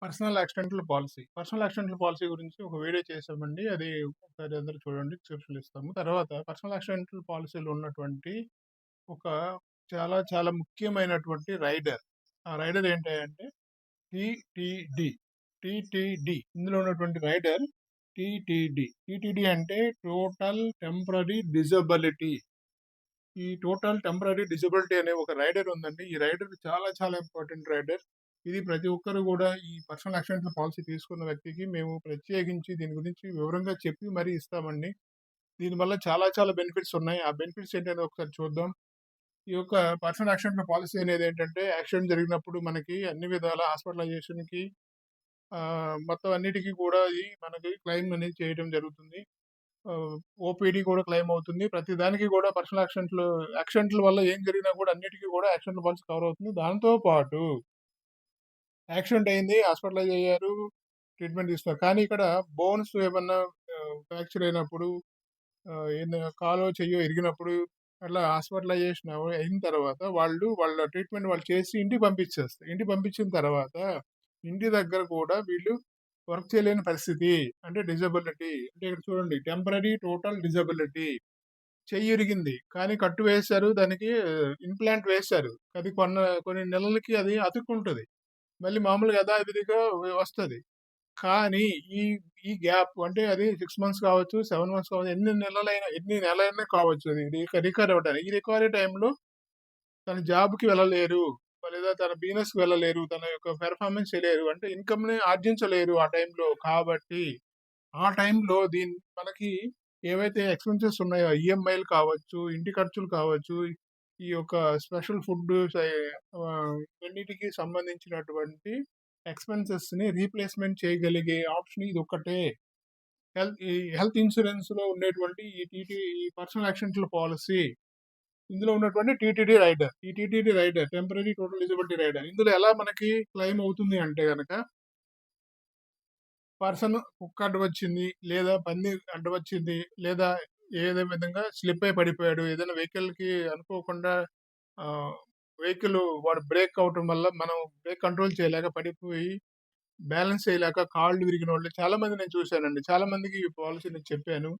Personal accidental policy గురించి ఒక video చేసామండి. అది ఒకసారి అందరూ చూడండి. డిస్క్రిప్షన్‌లో ఇస్తాము. తర్వాత పర్సనల్ యాక్సిడెంటల్ పాలిసీలో ఉన్నటువంటి ఒక చాలా చాలా ముఖ్యమైనటువంటి రైడర్. ఆ రైడర్ ఏంటి అంటే టీటీడీ. టీటీడీ. ఇందులో ఉన్నటువంటి రైడర్ టీటీడీ. టీటీడీ అంటే టోటల్ టెంపరరీ డిజబిలిటీ. ఈ టోటల్ టెంపరరీ డిజబిలిటీ అనే ఒక రైడర్ ఉందండి. ఈ రైడర్ చాలా చాలా ఇంపార్టెంట్ రైడర్. ఇది ప్రతి ఒక్కరు కూడా ఈ పర్సనల్ యాక్సిడెంటల్ పాలిసీ తీసుకున్న వ్యక్తికి మేము ప్రత్యేకించి దీని గురించి వివరంగా చెప్పి మరీ ఇస్తామండి. దీనివల్ల చాలా చాలా బెనిఫిట్స్ ఉన్నాయి. ఆ బెనిఫిట్స్ ఏంటనేది ఒకసారి చూద్దాం. ఈ యొక్క పర్సనల్ యాక్సిడెంటల్ పాలిసీ అనేది ఏంటంటే, యాక్సిడెంట్ జరిగినప్పుడు మనకి అన్ని విధాల హాస్పిటలైజేషన్‌కి మొత్తం అన్నిటికి కూడా మనకి క్లెయిమ్ అనేది చేయడం జరుగుతుంది. ఓపీడీ కూడా క్లెయిమ్ అవుతుంది. ప్రతి దానికి కూడా పర్సనల్ యాక్సిడెంట్‌ల వల్ల ఏం జరిగినా కూడా అన్నిటికి కూడా యాక్సిడెంటల్ పాలిసీ కవర్ అవుతుంది. దాంతో పాటు యాక్సిడెంట్ అయింది, హాస్పిటలైజ్ అయ్యారు, ట్రీట్మెంట్ తీసుకున్నారు. కానీ ఇక్కడ బోన్స్ ఏమన్నా ఫ్రాక్చర్ అయినప్పుడు, ఏదైనా కాలో, చెయ్యో ఇరిగినప్పుడు అట్లా హాస్పిటలైజేషన్ అయిన తర్వాత వాళ్ళ ట్రీట్మెంట్ వాళ్ళు చేసి ఇంటికి పంపించేస్తారు. ఇంటికి పంపించిన తర్వాత ఇంటి దగ్గర కూడా వీళ్ళు వర్క్ చేయలేని పరిస్థితి. అంటే డిజబిలిటీ. అంటే ఇక్కడ చూడండి, టెంపరరీ టోటల్ డిజబిలిటీ. చెయ్యి ఇరిగింది. కానీ కట్టు వేశారు. దానికి ఇంప్లాంట్ వేశారు. అది కొన్ని నెలలకి అది అతుక్కుంటది. మళ్ళీ మామూలుగా యథావిధిగా వస్తది. కానీ ఈ ఈ గ్యాప్ అంటే అది 6 మంత్స్ కావచ్చు, 7 మంత్స్ కావచ్చు, ఎన్ని నెలలైనా కావచ్చు అది రికవర్ అవ్వడానికి. ఈ రికవరీ టైమ్‌లో తన జాబ్‌కి వెళ్ళలేరు. లేదా తన బిజినెస్‌కి వెళ్ళలేరు. తన యొక్క పెర్ఫార్మన్స్ చేయలేరు. అంటే ఇన్‌కమ్‌ని ఆర్జించలేరు ఆ టైంలో. కాబట్టి ఆ టైంలో మనకి ఏవైతే ఎక్స్‌పెన్సెస్ ఉన్నాయో, ఈఎంఐలు కావచ్చు, ఇంటి ఖర్చులు కావచ్చు, ఈ యొక్క స్పెషల్ ఫుడ్ ఇవన్నిటికి సంబంధించినటువంటి ఎక్స్‌పెన్సెస్‌ని రీప్లేస్‌మెంట్ చేయగలిగే ఆప్షన్ ఇదొక్కటే. హెల్త్ ఇన్స్యూరెన్స్‌లో ఉండేటువంటి ఈ పర్సనల్ యాక్సిడెంటల్ పాలిసీ. ఇందులో ఉన్నటువంటి టీటీడీ రైడర్. ఈ TTD rider temporary total disability rider. ఇందులో ఎలా మనకి క్లెయిమ్ అవుతుంది అంటే గనక, కుక్క అడ్డొచ్చింది, లేదా పంది అడ్డొచ్చింది, లేదా ఏదో విధంగా స్లిప్ అయి పడిపోయాడు. ఏదైనా వెహికల్‌కి అనుకోకుండా వెహికల్ వాడు బ్రేక్ అవ్వటం వల్ల మనం బ్రేక్ కంట్రోల్ చేయలేక పడిపోయి, బ్యాలెన్స్ చేయలేక కాళ్ళు విరిగినోళ్ళు చాలా మంది నేను చూశానండి. చాలా మందికి ఈ పాలిసీ నేను చెప్పాను.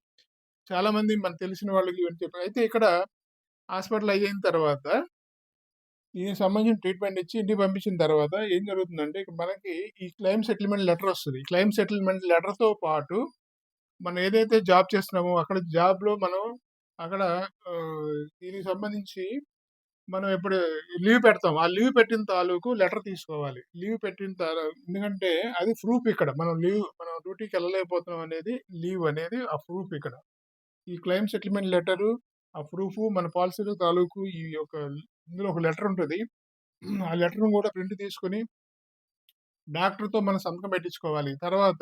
చాలా మంది మనకు తెలిసిన వాళ్ళకి ఇవన్నీ చెప్పాను. అయితే ఇక్కడ హాస్పిటలైజ్ అయిన తర్వాత దీనికి సంబంధించిన ట్రీట్మెంట్ ఇచ్చి ఇంటికి పంపించిన తర్వాత ఏం జరుగుతుందంటే, ఇక మనకి ఈ క్లెయిమ్ సెటిల్మెంట్ లెటర్ వస్తది. ఈ క్లెయిమ్ సెటిల్మెంట్ లెటర్‌తో పాటు మనం ఏదైతే జాబ్ చేస్తున్నామో అక్కడ జాబ్‌లో మనం అక్కడ దీనికి సంబంధించి మనం ఇప్పుడు లీవ్ పెడతాం. ఆ లీవ్ పెట్టిన తాలూకు లెటర్ తీసుకోవాలి. లీవ్ పెట్టిన ఎందుకంటే అది ప్రూఫ్ ఇక్కడ. మనం డ్యూటీకెళ్ళలేకపోతున్నాం అనేది లీవ్ అనేది ఆ ప్రూఫ్ ఇక్కడ. ఈ క్లెయిమ్ సెటిల్మెంట్ లెటరు, ఆ ప్రూఫు, మన పాలిసీలు తాలూకు ఈ యొక్క ఇందులో ఒక లెటర్ ఉంటది. ఆ లెటర్‌ని కూడా ప్రింట్ తీసుకొని డాక్టర్‌తో మనం సంతకం పెట్టించుకోవాలి. తర్వాత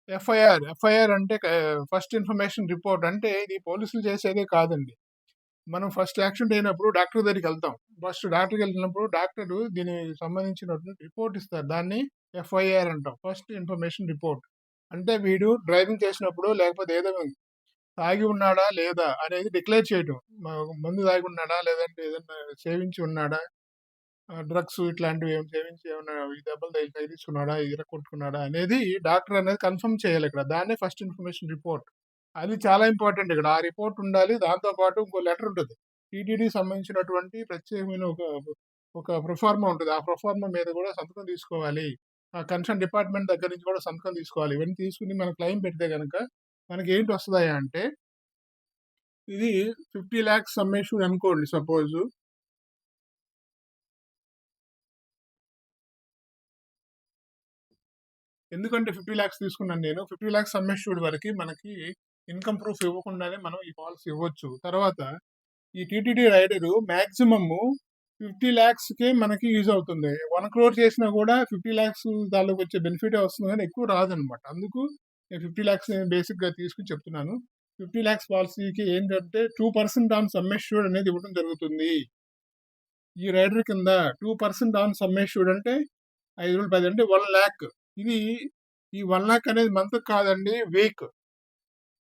ఎఫ్ఐఆర్ అంటే ఫస్ట్ ఇన్ఫర్మేషన్ రిపోర్ట్. అంటే ఇది పోలీసులు చేసేదే కాదండి. మనం ఫస్ట్ యాక్సిడెంట్ అయినప్పుడు డాక్టర్ దగ్గరికెళ్తాం. ఫస్ట్ డాక్టర్‌కెళ్ళినప్పుడు డాక్టరు దీనికి సంబంధించినటువంటి రిపోర్ట్ ఇస్తారు. దాన్ని ఎఫ్ఐఆర్ అంటాం. First information report. అంటే వీడు డ్రైవింగ్ చేసినప్పుడు లేకపోతే ఏదో తాగి ఉన్నాడా? లేదా? అనేది డిక్లేర్ చేయటం. మందు తాగి ఉన్నాడా? లేదంటే ఏదన్నా సేవించి ఉన్నాడా? డ్రగ్స్ ఇట్లాంటివి ఏమైనా సేవించి ఏమన్నా ఈ దెబ్బలు తగిలించుకున్నాడా? ఇరక్కొట్టుకున్నాడా? అనేది డాక్టర్ అనేది కన్ఫర్మ్ చేయాలిక్కడ. దాన్నే ఫస్ట్ ఇన్ఫర్మేషన్ రిపోర్ట్. అది చాలా ఇంపార్టెంట్ ఇక్కడ. ఆ రిపోర్ట్ ఉండాలి. దాంతో పాటు ఇంకో లెటర్ ఉంటది. టీటీడీకి సంబంధించినటువంటి ప్రత్యేకమైన ఒక ప్రొఫార్మా ఉంటది. ఆ ప్రొఫార్మా మీద కూడా సంతకం తీసుకోవాలి. ఆ కన్సర్న్ డిపార్ట్‌మెంట్ దగ్గర నుంచి కూడా సంతకం తీసుకోవాలి. ఇవన్నీ తీసుకొని మనం క్లెయిమ్ పెడితే గనక మనకేంటి వస్తదయ్యా అంటే, ఇది 50,00,000 సమ్ అష్యూర్డ్ అనుకోండి సపోజు. ఎందుకంటే 50,00,000 తీసుకున్నాను నేను. 50,00,000 సమ్ అష్యూర్డ్ వరకి మనకి ఇన్‌కమ్ ప్రూఫ్ ఇవ్వకుండానే మనం ఈ పాలిసీ ఇవ్వచ్చు. తర్వాత ఈ టీటీడీ రైడరు మాక్సిమము 50,00,000కే మనకి యూజ్ అవుతుంది. 1,00,00,000 చేసినా కూడా 50,00,000 తాలూకు వచ్చే బెనిఫిటే వస్తుంది గానీ ఎక్కువ రాదనమాట. అందుకు నేను 50,00,000 బేసిక్‌గా తీసుకొని చెప్తున్నాను. 50,00,000 పాలిసీకి ఏంటంటే 2% ఆన్ సమ్ అష్యూర్డ్ అనేది ఇవ్వడం జరుగుతుంది. ఈ రైడర్ కింద 2% ఆన్ సమ్ అష్యూర్డ్ అంటే 5 10 అంటే 1,00,000. ఇది ఈ 1,00,000 అనేది మంత్‌కి కాదండి, వీక్.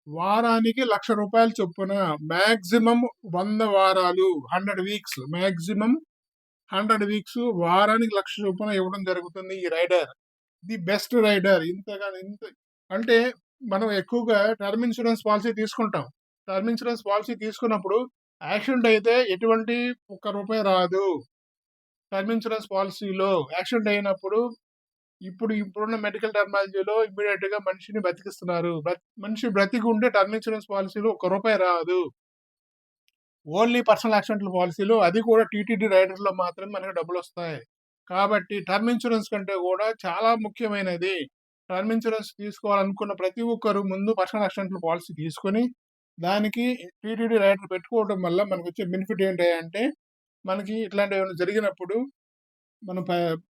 వారానికి రూ. 1,00,000 చొప్పున మాక్సిమం 100 వారాలు, 100 వీక్స్. మాక్సిమం 100 వీక్స్ వారానికి 1,00,000 చొప్పున ఇవ్వడం జరుగుతుంది ఈ రైడర్. The best raider. ఇంత అంటే మనం ఎక్కువగా టర్మ్ ఇన్సూరెన్స్ పాలిసీ తీసుకుంటాం. టర్మ్ ఇన్సూరెన్స్ పాలిసీ తీసుకున్నప్పుడు యాక్సిడెంట్ అయితే ఎటువంటి ఒక్క రూపాయి రాదు. టర్మ్ ఇన్సూరెన్స్ పాలిసీలో యాక్సిడెంట్ అయినప్పుడు ఇప్పుడున్న మెడికల్ టెక్నాలజీలో ఇమ్మీడియేట్‌గా మనిషిని బతికిస్తున్నారు. మనిషి బ్రతికి ఉంటే టర్మ్ ఇన్సూరెన్స్ పాలిసీలో ఒక్క రూపాయి రాదు. ఓన్లీ పర్సనల్ యాక్సిడెంటల్ పాలిసీలో అది కూడా టీటీడీ రైడర్‌లో మాత్రమే మనకు డబ్బులొస్తాయి. కాబట్టి టర్మ్ ఇన్సూరెన్స్ కంటే కూడా చాలా ముఖ్యమైనది. టర్మ్ ఇన్సూరెన్స్ తీసుకోవాలనుకున్న ప్రతి ఒక్కరు ముందు పర్సనల్ యాక్సిడెంటల్ పాలిసీ తీసుకొని, దానికి టీటీడీ రైడర్ పెట్టుకోవడం వల్ల మనకొచ్చే బెనిఫిట్ ఏంటి అంటే, మనకి ఇట్లాంటివేమైనా జరిగినప్పుడు మనం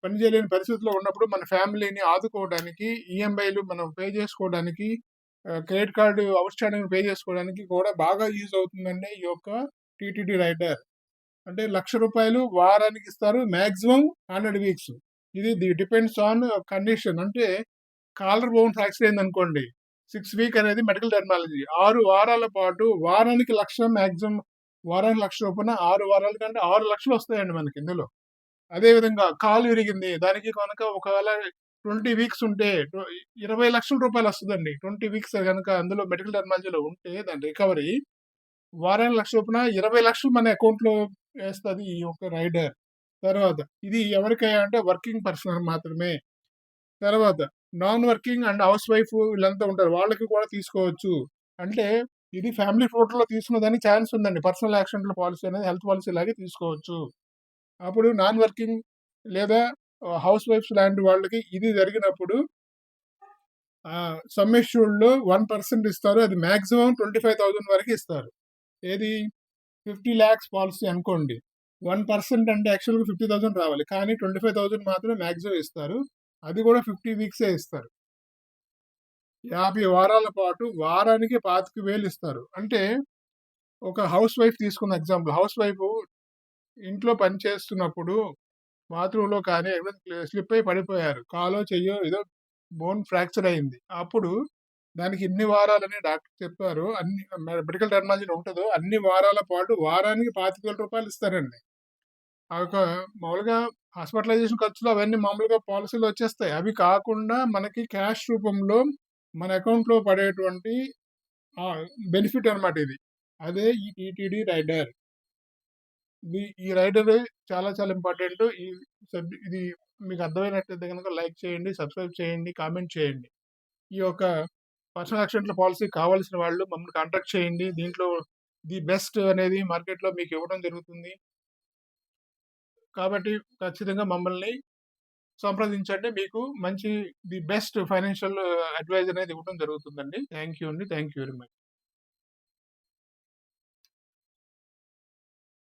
పని చేయలేని పరిస్థితిలో ఉన్నప్పుడు మన ఫ్యామిలీని ఆదుకోవడానికి ఈఎంఐలు మనం పే చేసుకోవడానికి, క్రెడిట్ కార్డ్ అవుట్‌స్టాండింగ్ పే చేసుకోవడానికి కూడా బాగా యూజ్ అవుతుందండి ఈ యొక్క టీటీడీ రైడర్. అంటే రూ. 1,00,000 వారానికి ఇస్తారు. Maximum 100 weeks. ఇది డిపెండ్స్ ఆన్ కండిషన్. అంటే కాలర్ బోన్ ఫ్రాక్చర్ అయిందనుకోండి. 6 వీక్ అనేది మెడికల్ టెర్మినాలజీ. 6 వారాల పాటు వారానికి 1,00,000 మాక్సిమం, వారానికి 1,00,000 చొప్పున 6 వారాల కంటే 6,00,000 వస్తాయండి మనకి ఇందులో. అదే విధంగా కాలు విరిగింది. దానికి కనుక ఒకవేళ 20 వీక్స్ ఉంటే 20,00,000 వస్తదండి. 20 వీక్స్ గనక అందులో మెడికల్ టెర్మినాలజీలో ఉంటే దాని రికవరీ వారానికి 1,00,000 చొప్పున 20,00,000 మన అకౌంట్‌లో ఏస్తది ఈ యొక్క రైడర్. తర్వాత ఇది ఎవరికయ్యా అంటే వర్కింగ్ పర్సన్ మాత్రమే. తర్వాత non working and house wife వీళ్ళంతా ఉంటారు. వాళ్ళకి కూడా తీసుకోవచ్చు. అంటే ఇది ఫ్యామిలీ ఫ్లోటర్‌లో తీసుకునేదానికి ఛాన్స్ ఉందండి. పర్సనల్ యాక్సిడెంటల్ పాలిసీ అనేది హెల్త్ పాలిసీ లాగే తీసుకోవచ్చు. అప్పుడు నాన్ వర్కింగ్ లేదా హౌస్ వైఫ్స్ లాంటి వాళ్ళకి ఇది జరిగినప్పుడు సమ్ అష్యూర్డ్‌లో 1% ఇస్తారు. అది మాక్సిమం 25,000 వరకు ఇస్తారు. ఏది 50 లాక్స్ పాలిసీ అనుకోండి. 1% అంటే యాక్చువల్‌గా 50,000 రావాలి. కానీ 25,000 మాత్రమే మాక్సిమం ఇస్తారు. అది కూడా 50 వీక్సే ఇస్తారు. 50 వారాల పాటు వారానికి 25,000 ఇస్తారు. అంటే ఒక హౌస్ వైఫ్ తీసుకున్న ఎగ్జాంపుల్. హౌస్ వైఫ్ ఇంట్లో పని చేస్తున్నప్పుడు బాత్రూమ్‌లో కానీ ఎక్కడైనా స్లిప్ అయ్యి పడిపోయారు. కాలో, చెయ్యో ఏదో బోన్ ఫ్రాక్చర్ అయింది. అప్పుడు దానికి ఇన్ని వారాలని డాక్టర్ చెప్పారు. అన్ని మెడికల్ టెర్మినాలజీలో ఉంటదో అన్ని వారాల పాటు వారానికి రూ. 25,000 ఇస్తారండి. ఆ యొక్క మామూలుగా హాస్పిటలైజేషన్ ఖర్చులు అవన్నీ మామూలుగా పాలిసీలో వచ్చేస్తాయి. అవి కాకుండా మనకి క్యాష్ రూపంలో మన అకౌంట్‌లో పడేటువంటి బెనిఫిట్ అన్నమాట ఇది. అదే ఈ టీటీడీ రైడర్. ఈ రైడర్ చాలా చాలా ఇంపార్టెంట్. ఇది మీకు అర్థమైనట్టయితే గనుక లైక్ చేయండి, సబ్స్క్రైబ్ చేయండి, కామెంట్ చేయండి. ఈ యొక్క పర్సనల్ యాక్సిడెంటల్ పాలిసీ కావాల్సిన వాళ్ళు మమ్మల్ని కాంటాక్ట్ చేయండి. దీంట్లో ది బెస్ట్ అనేది మార్కెట్‌లో మీకు ఇవ్వడం జరుగుతుంది. కాబట్టి ఖచ్చితంగా మమ్మల్ని సంప్రదించండి. మీకు మంచి ది బెస్ట్ ఫైనాన్షియల్ అడ్వైస్ అనేది ఇవ్వడం జరుగుతుందండి. థాంక్ యూ అండి. Thank you very much.